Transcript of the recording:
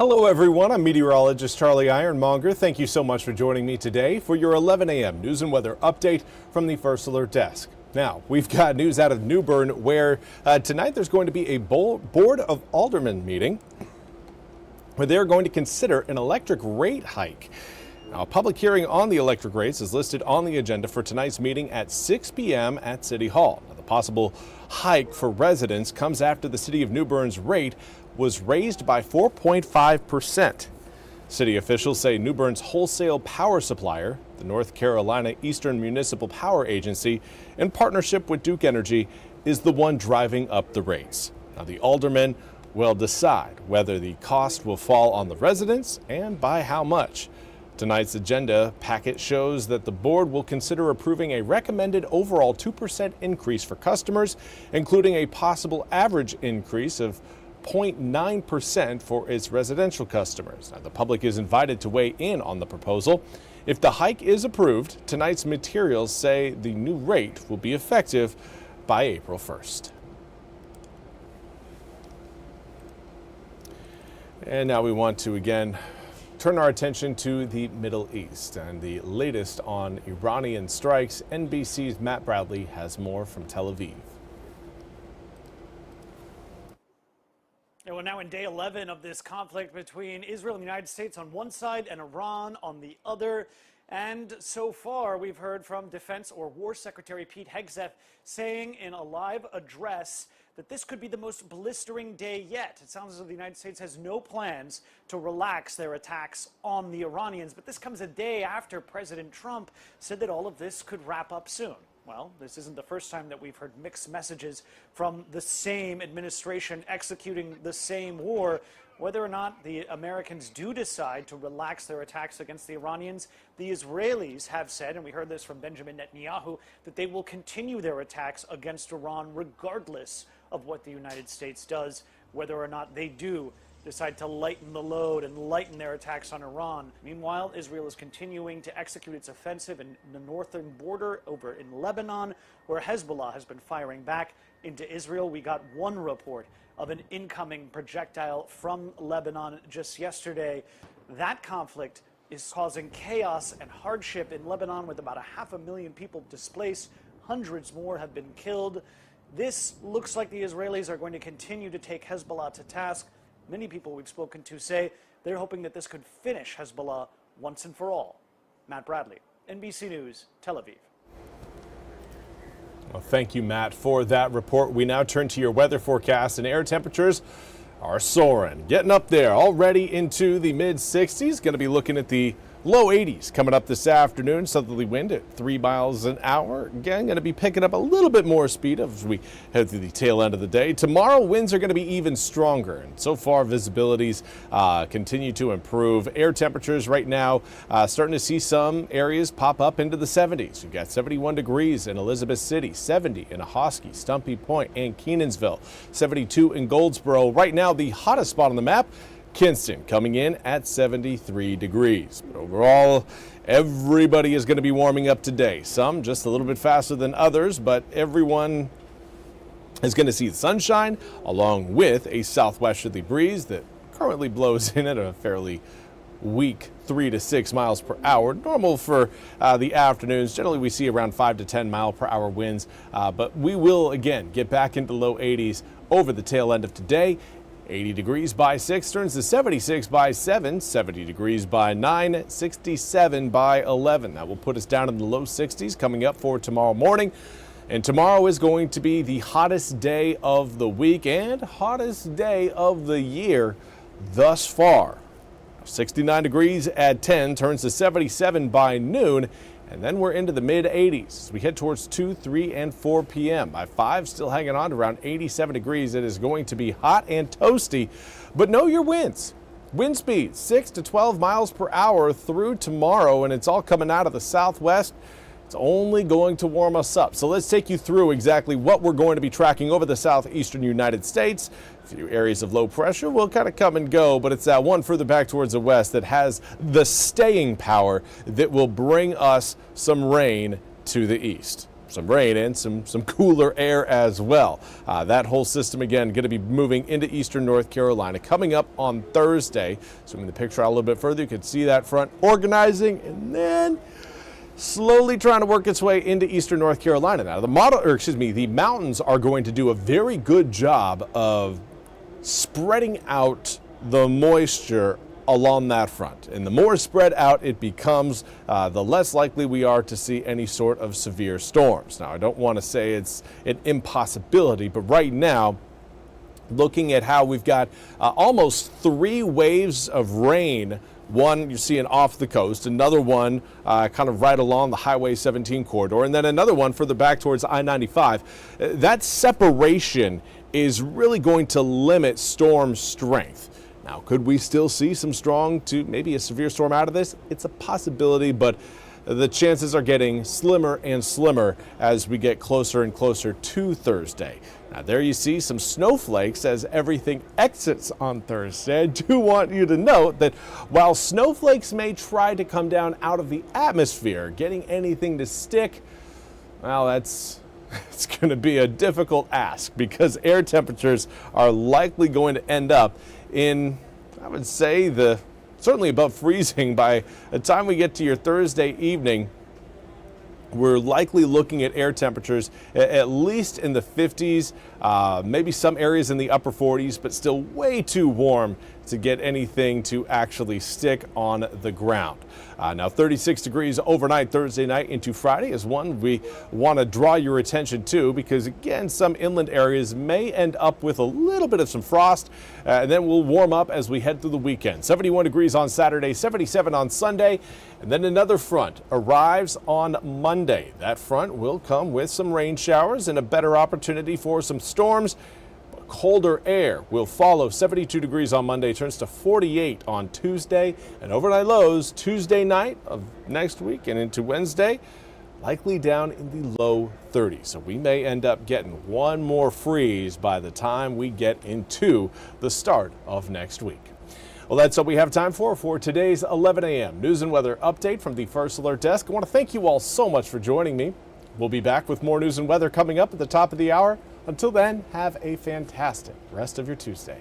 Hello everyone, I'm Meteorologist Charlie Ironmonger. Thank you so much for joining me today for your 11 a.m. news and weather update from the First Alert Desk. Now, we've got news out of New Bern where tonight there's going to be a Board of Aldermen meeting where they're going to consider an electric rate hike. Now, a public hearing on the electric rates is listed on the agenda for tonight's meeting at 6 p.m. at City Hall. Now, the possible hike for residents comes after the city of New Bern's rate was raised by 4.5%. City officials say New Bern's wholesale power supplier, the North Carolina Eastern Municipal Power Agency, in partnership with Duke Energy, is the one driving up the rates. Now, the aldermen will decide whether the cost will fall on the residents and by how much. Tonight's agenda packet shows that the board will consider approving a recommended overall 2% increase for customers, including a possible average increase of 0.9% for its residential customers. Now, the public is invited to weigh in on the proposal. If the hike is approved, tonight's materials say the new rate will be effective by April 1st. And now we want to again turn our attention to the Middle East and the latest on Iranian strikes. NBC's Matt Bradley has more from Tel Aviv. We're now in day 11 of this conflict between Israel and the United States on one side and Iran on the other. And so far, we've heard from Defense or War Secretary Pete Hegseth saying in a live address that this could be the most blistering day yet. It sounds as though the United States has no plans to relax their attacks on the Iranians. But this comes a day after President Trump said that all of this could wrap up soon. Well, this isn't the first time that we've heard mixed messages from the same administration executing the same war. Whether or not the Americans do decide to relax their attacks against the Iranians, the Israelis have said, and we heard this from Benjamin Netanyahu, that they will continue their attacks against Iran regardless of what the United States does, whether or not they do decide to lighten the load and lighten their attacks on Iran. Meanwhile, Israel is continuing to execute its offensive in the northern border over in Lebanon, where Hezbollah has been firing back into Israel. We got one report of an incoming projectile from Lebanon just yesterday. That conflict is causing chaos and hardship in Lebanon, with about 500,000 people displaced. Hundreds more have been killed. This looks like the Israelis are going to continue to take Hezbollah to task. Many people we've spoken to say they're hoping that this could finish Hezbollah once and for all. Matt Bradley, NBC News, Tel Aviv. Well, thank you, Matt, for that report. We now turn to your weather forecast, and air temperatures are soaring, getting up there, already into the mid-60s. Going to be looking at the low 80s coming up this afternoon. Southerly wind at 3 miles an hour. Again, going to be picking up a little bit more speed as we head through the tail end of the day. Tomorrow, winds are going to be even stronger. And so far, visibilities continue to improve. Air temperatures right now starting to see some areas pop up into the 70s. You've got 71 degrees in Elizabeth City, 70 in Ahoskie, Stumpy Point, and Kenansville, 72 in Goldsboro. Right now, the hottest spot on the map, Kinston, coming in at 73 degrees. But overall, everybody is going to be warming up today. Some just a little bit faster than others, but everyone is going to see the sunshine along with a southwesterly breeze that currently blows in at a fairly weak 3 to 6 miles per hour. Normal for the afternoons. Generally, we see around 5 to 10 mile per hour winds, but we will again get back into low 80s over the tail end of today. 80 degrees by 6 turns to 76 by 7, 70 degrees by 9, 67 by 11. That will put us down in the low 60s coming up for tomorrow morning. And tomorrow is going to be the hottest day of the week and hottest day of the year thus far. 69 degrees at 10 turns to 77 by noon. And then we're into the mid-80s as we head towards 2, 3, and 4 p.m. By 5, still hanging on to around 87 degrees. It is going to be hot and toasty, but know your winds. Wind speed 6 to 12 miles per hour through tomorrow, and it's all coming out of the southwest. It's only going to warm us up. So let's take you through exactly what we're going to be tracking over the southeastern United States. A few areas of low pressure will kind of come and go, but it's that one further back towards the west that has the staying power that will bring us some rain to the east. some rain and some cooler air as well. That whole system, again, going to be moving into eastern North Carolina coming up on Thursday. Zooming the picture out a little bit further, you can see that front organizing and then slowly trying to work its way into eastern North Carolina. Now, the mountains are going to do a very good job of spreading out the moisture along that front. And the more spread out it becomes, the less likely we are to see any sort of severe storms. Now, I don't want to say it's an impossibility, but right now, looking at how we've got almost 3 waves of rain. One you're seeing off the coast, another one kind of right along the Highway 17 corridor, and then another one further back towards I-95. That separation is really going to limit storm strength. Now, could we still see some strong to maybe a severe storm out of this? It's a possibility, but the chances are getting slimmer and slimmer as we get closer and closer to Thursday. Now, there you see some snowflakes as everything exits on Thursday. I do want you to note that while snowflakes may try to come down out of the atmosphere, getting anything to stick, well, it's going to be a difficult ask because air temperatures are likely going to end up in, I would say, certainly above freezing by the time we get to your Thursday evening. We're likely looking at air temperatures at least in the 50s, maybe some areas in the upper 40s, but still way too warm to get anything to actually stick on the ground. Now 36 degrees overnight Thursday night into Friday is one we want to draw your attention to because, again, some inland areas may end up with a little bit of some frost, and then we'll warm up as we head through the weekend. 71 degrees on Saturday, 77 on Sunday, and then another front arrives on Monday. That front will come with some rain showers and a better opportunity for some storms. Colder air will follow. 72 degrees on Monday, turns to 48 on Tuesday, and overnight lows Tuesday night of next week and into Wednesday likely down in the low 30s. So we may end up getting one more freeze by the time we get into the start of next week. Well, that's all we have time for today's 11 a.m. news and weather update from the First Alert Desk. I want to thank you all so much for joining me. We'll be back with more news and weather coming up at the top of the hour. Until then, have a fantastic rest of your Tuesday.